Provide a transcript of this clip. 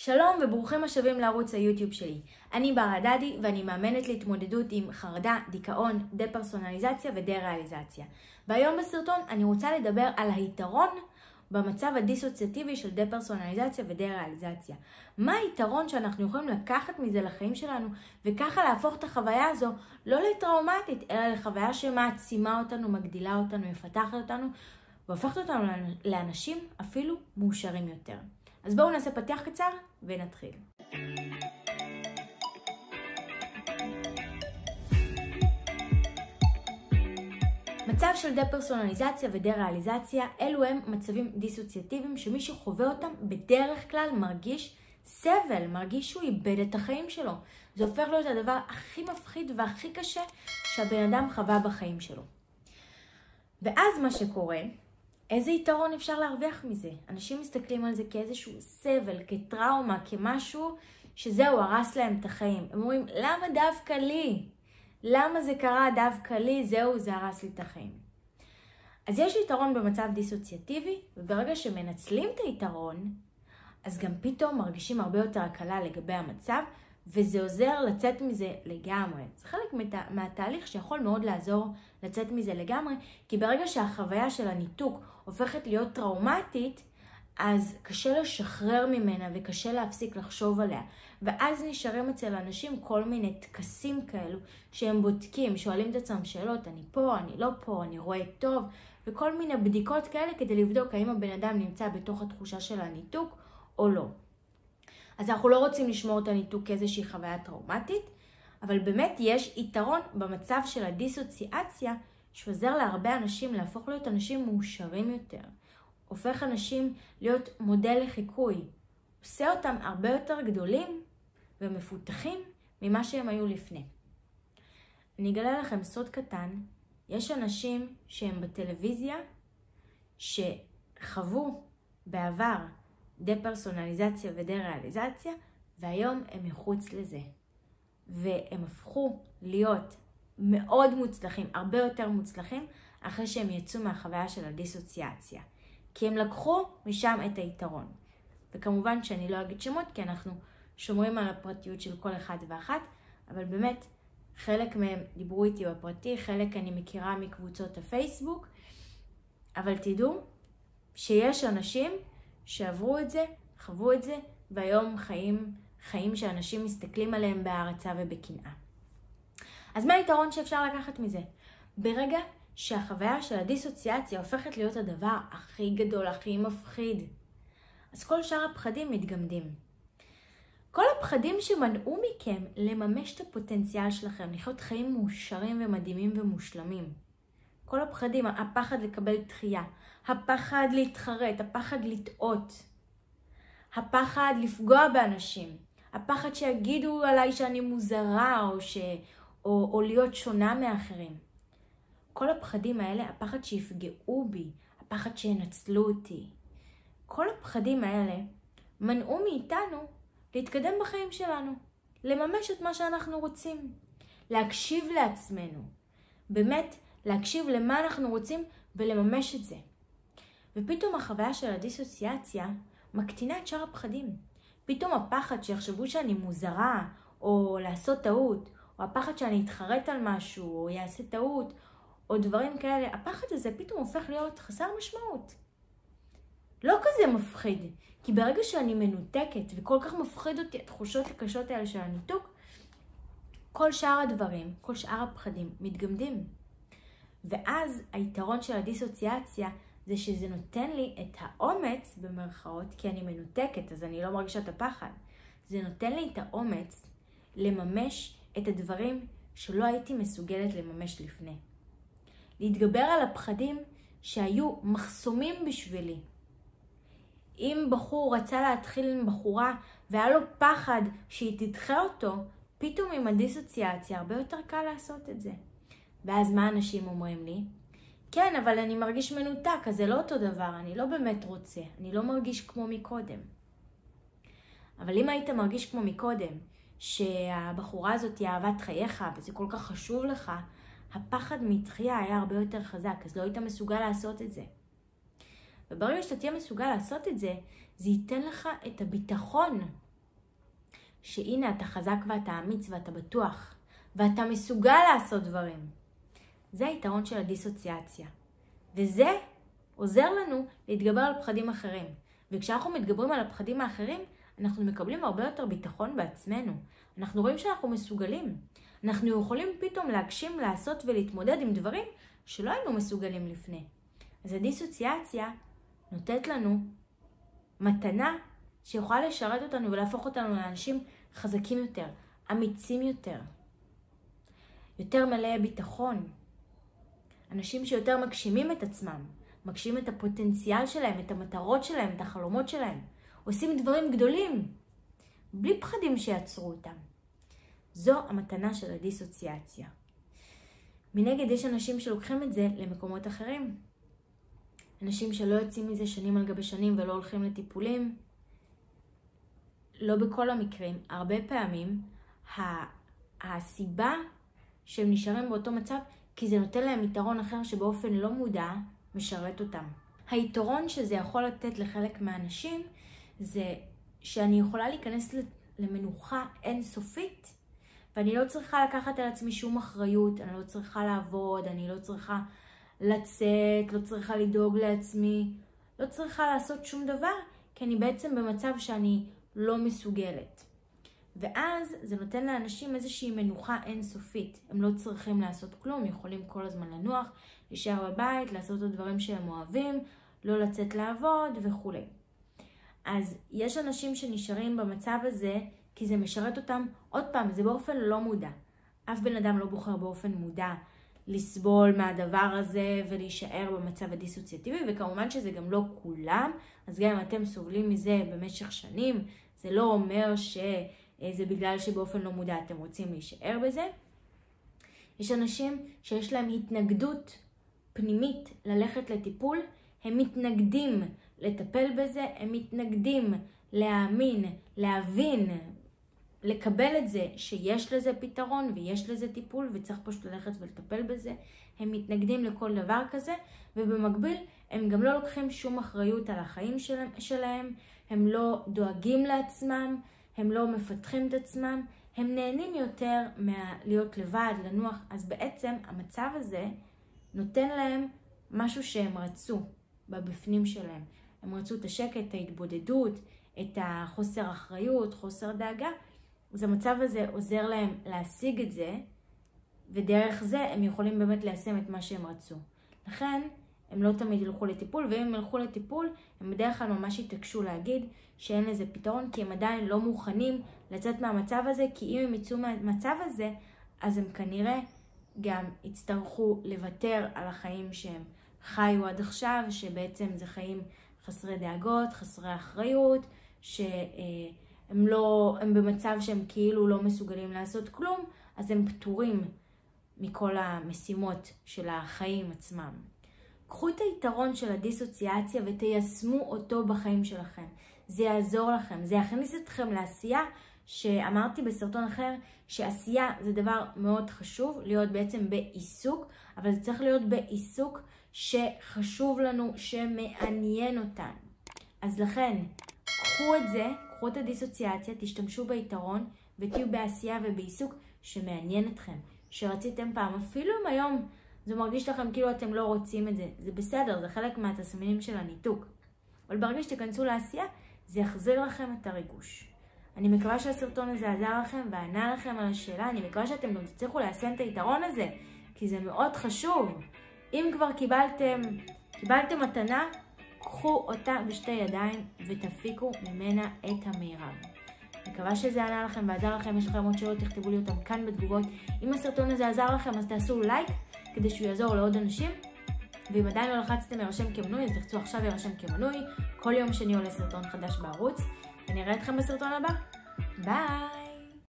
שלום וברוכים השבים לערוץ היוטיוב שלי. אני בר הדדי ואני מאמנת להתמודדות עם חרדה, דיכאון, דה-פרסונליזציה ודה-ריאליזציה. והיום בסרטון אני רוצה לדבר על היתרון במצב הדיסוציאטיבי של דה-פרסונליזציה ודה-ריאליזציה. מה היתרון שאנחנו יכולים לקחת מזה לחיים שלנו וככה להפוך את החוויה הזו לא לטראומטית, אלא לחוויה שמעצימה אותנו, מגדילה אותנו, מפתחת אותנו והופכת אותנו לאנשים אפילו מאושרים יותר. אז בואו נעשה פתיח קצר ונתחיל. מצב של דה-פרסונליזציה ודה-ריאליזציה, אלו הם מצבים דיסוציאטיביים שמי שחווה אותם בדרך כלל מרגיש סבל, מרגיש שהוא איבד את החיים שלו. זה הופך להיות הדבר הכי מפחיד והכי קשה שהבן אדם חווה בחיים שלו. ואז מה שקורה, איזה יתרון אפשר להרוויח מזה? אנשים מסתכלים על זה כאיזשהו סבל, כטראומה, כמשהו שזהו, הרס להם את החיים. הם אומרים, למה דווקא לי? למה זה קרה דווקא לי? זהו, זה הרס לי את החיים. אז יש יתרון במצב דיסוציאטיבי, וברגע שמנצלים את היתרון, אז גם פתאום מרגישים הרבה יותר הקלה לגבי המצב, וזה עוזר לצאת מזה לגמרי. זה חלק מהתהליך שיכול מאוד לעזור לצאת מזה לגמרי, כי ברגע שהחוויה של הניתוק הופכת להיות טראומטית, אז קשה לשחרר ממנה וקשה להפסיק לחשוב עליה. ואז נשארים אצל אנשים כל מיני תקסים כאלו שהם בודקים, שואלים את עצמם שאלות, אני פה, אני לא פה, אני רואה טוב, וכל מיני בדיקות כאלה כדי לבדוק האם הבן אדם נמצא בתוך התחושה של הניתוק או לא. אז אנחנו לא רוצים לשמור את הניתוק כאיזושהי חוויה טראומטית, אבל באמת יש יתרון במצב של הדיסוציאציה שעוזר להרבה אנשים להפוך להיות אנשים מאושרים יותר. הופך אנשים להיות מודל לחיקוי. עושה אותם הרבה יותר גדולים ומפותחים ממה שהם היו לפני. אני אגלה לכם סוד קטן. יש אנשים שהם בטלוויזיה שחוו בעבר דה-פרסונליזציה ודה-ריאליזציה, והיום הם מחוץ לזה. והם הפכו להיות מאוד מוצלחים, הרבה יותר מוצלחים, אחרי שהם יצאו מהחוויה של הדיסוציאציה. כי הם לקחו משם את היתרון. וכמובן שאני לא אגיד שמות, כי אנחנו שומרים על הפרטיות של כל אחד ואחת, אבל באמת חלק מהם דיברו איתי בפרטי, חלק אני מכירה מקבוצות הפייסבוק, אבל תדעו שיש אנשים שעברו את זה, חוו את זה, והיום חיים שאנשים מסתכלים עליהם בהערצה ובקנאה. אז מה היתרון שאפשר לקחת מזה? ברגע שהחוויה של הדיסוציאציה הופכת להיות הדבר הכי גדול, הכי מפחיד, אז כל שאר הפחדים מתגמדים. כל הפחדים שמנעו מכם לממש את הפוטנציאל שלכם, לחיות חיים מאושרים ומדהימים ומושלמים. כל הפחדים, הפחד לקבל דחייה, הפחד להתחרט, הפחד לטעות, הפחד לפגוע באנשים, הפחד שיגידו עליי שאני מוזרה או להיות שונה מאחרים. כל הפחדים האלה, הפחד שיפגעו בי, הפחד שינצלו אותי, כל הפחדים האלה מנעו מאיתנו להתקדם בחיים שלנו, לממש את מה שאנחנו רוצים, להקשיב לעצמנו, באמת להקשיב למה אנחנו רוצים ולממש את זה. ופתאום החוויה של הדיסוציאציה מקטינה את שאר הפחדים. פתאום הפחד שיחשבו שאני מוזרה או לעשות טעות, או הפחד שאני אתחרט על משהו או יעשה טעות, או דברים כאלה, הפחד הזה פתאום הופך להיות חסר משמעות. לא כזה מפחיד, כי ברגע שאני מנותקת וכל כך מפחיד אותי התחושות הקשות האלה של הניתוק, כל שאר הדברים, כל שאר הפחדים מתגמדים. ואז היתרון של הדיסוציאציה זה שזה נותן לי את האומץ במרכאות, כי אני מנותקת, אז אני לא מרגישה את הפחד. זה נותן לי את האומץ לממש את הדברים שלא הייתי מסוגלת לממש לפני. להתגבר על הפחדים שהיו מחסומים בשבילי. אם בחור רצה להתחיל עם בחורה והיה לו פחד שהיא תדחה אותו, פתאום עם הדיסוציאציה הרבה יותר קל לעשות את זה. ואז מה אנשים אומרים לי? כן, אבל אני מרגיש מנותק, אז זה לא אותו דבר, אני לא באמת רוצה, אני לא מרגיש כמו מקודם. אבל אם היית מרגיש כמו מקודם, שהבחורה הזאת היא אהבת חייך וזה כל כך חשוב לך, הפחד מתחייה היה הרבה יותר חזק, אז לא היית מסוגל לעשות את זה. וברגע שאתה תהיה מסוגל לעשות את זה, זה ייתן לך את הביטחון שהנה אתה חזק ואתה אמיץ ואתה בטוח, ואתה מסוגל לעשות דברים. זה היתרון של הדיסוציאציה. וזה עוזר לנו להתגבר על פחדים אחרים. וכשאנחנו מתגברים על הפחדים האחרים, אנחנו מקבלים הרבה יותר ביטחון בעצמנו. אנחנו רואים שאנחנו מסוגלים. אנחנו יכולים פתאום להגשים, לעשות ולהתמודד עם דברים שלא היינו מסוגלים לפני. אז הדיסוציאציה נותנת לנו מתנה שיכולה לשרת אותנו ולהפוך אותנו לאנשים חזקים יותר, אמיצים יותר, יותר מלאי ביטחון. אנשים שיותר מגשימים את עצמם, מגשימים את הפוטנציאל שלהם, את המטרות שלהם, את החלומות שלהם. עושים דברים גדולים, בלי פחדים שיעצרו אותם. זו המתנה של הדיסוציאציה. מנגד יש אנשים שלוקחים את זה למקומות אחרים. אנשים שלא יוצאים מזה שנים על גבי שנים ולא הולכים לטיפולים. לא בכל המקרים, הרבה פעמים הסיבה שהם נשארים באותו מצב, כי זה נותן להם יתרון אחר שבאופן לא מודע משרת אותם. היתרון שזה יכול לתת לחלק מהאנשים זה שאני יכולה להיכנס למנוחה אינסופית, ואני לא צריכה לקחת על עצמי שום אחריות, אני לא צריכה לעבוד, אני לא צריכה לצאת, לא צריכה לדאוג לעצמי, לא צריכה לעשות שום דבר, כי אני בעצם במצב שאני לא מסוגלת. ואז זה נותן לאנשים איזושהי מנוחה אינסופית. הם לא צריכים לעשות כלום, יכולים כל הזמן לנוח, להישאר בבית, לעשות את הדברים שהם אוהבים, לא לצאת לעבוד וכו'. אז יש אנשים שנשארים במצב הזה כי זה משרת אותם, עוד פעם, זה באופן לא מודע. אף בן אדם לא בוחר באופן מודע לסבול מהדבר הזה ולהישאר במצב הדיסוציאטיבי, וכמובן שזה גם לא כולם, אז גם אם אתם סובלים מזה במשך שנים, זה לא אומר שזה בגלל שבאופן לא מודע אתם רוצים להישאר בזה. יש אנשים שיש להם התנגדות פנימית ללכת לטיפול, הם מתנגדים לטפל בזה, הם מתנגדים להאמין, להבין, לקבל את זה שיש לזה פתרון ויש לזה טיפול וצריך פשוט ללכת ולטפל בזה. הם מתנגדים לכל דבר כזה, ובמקביל הם גם לא לוקחים שום אחריות על החיים שלהם, הם לא דואגים לעצמם, הם לא מפתחים את עצמם, הם נהנים יותר להיות לבד, לנוח. אז בעצם המצב הזה נותן להם משהו שהם רצו בבפנים שלהם. הם רצו את השקט, ההתבודדות, את החוסר אחריות, חוסר דאגה. אז המצב הזה עוזר להם להשיג את זה, ודרך זה הם יכולים באמת ליישם את מה שהם רצו. לכן הם לא תמיד ילכו לטיפול, ואם הם ילכו לטיפול, הם בדרך כלל ממש יתעקשו להגיד שאין לזה פתרון, כי הם עדיין לא מוכנים לצאת מהמצב הזה, כי אם הם יצאו מהמצב הזה, אז הם כנראה גם יצטרכו לוותר על החיים שהם חיו עד עכשיו, שבעצם זה חיים חסרי דאגות, חסרי אחריות, הם במצב שהם כאילו לא מסוגלים לעשות כלום, אז הם פטורים מכל המשימות של החיים עצמם. קחו את היתרון של הדיסוציאציה ותיישמו אותו בחיים שלכם. זה יעזור לכם, זה יכניס אתכם לעשייה, שאמרתי בסרטון אחר שעשייה זה דבר מאוד חשוב, להיות בעצם בעיסוק, אבל זה צריך להיות בעיסוק שחשוב לנו, שמעניין אותנו. אז לכן, קחו את זה, קחו את הדיסוציאציה, תשתמשו ביתרון ותהיו בעשייה ובעיסוק שמעניין אתכם, שרציתם פעם. אפילו אם היום זה מרגיש לכם כאילו אתם לא רוצים את זה, זה בסדר, זה חלק מהתסמינים של הניתוק. אבל ברגע שתיכנסו לעשייה, זה יחזיר לכם את הריגוש. אני מקווה שהסרטון הזה עזר לכם וענה לכם על השאלה. אני מקווה שאתם גם תצליחו ליישם את היתרון הזה, כי זה מאוד חשוב. אם כבר קיבלתם מתנה, קחו אותה בשתי ידיים ותפיקו ממנה את המרב. מקווה שזה ענה לכם ועזר לכם. יש לכם עוד שאלות, תכתבו לי אותם כאן בתגובות. אם הסרטון הזה עזר לכם, אז תעשו לייק כדי שהוא יעזור לעוד אנשים. ואם עדיין לא לחצתם להירשם כמנוי, אז תחצו עכשיו להירשם כמנוי. כל יום שני עולה סרטון חדש בערוץ. ונראה אתכם בסרטון הבא. ביי!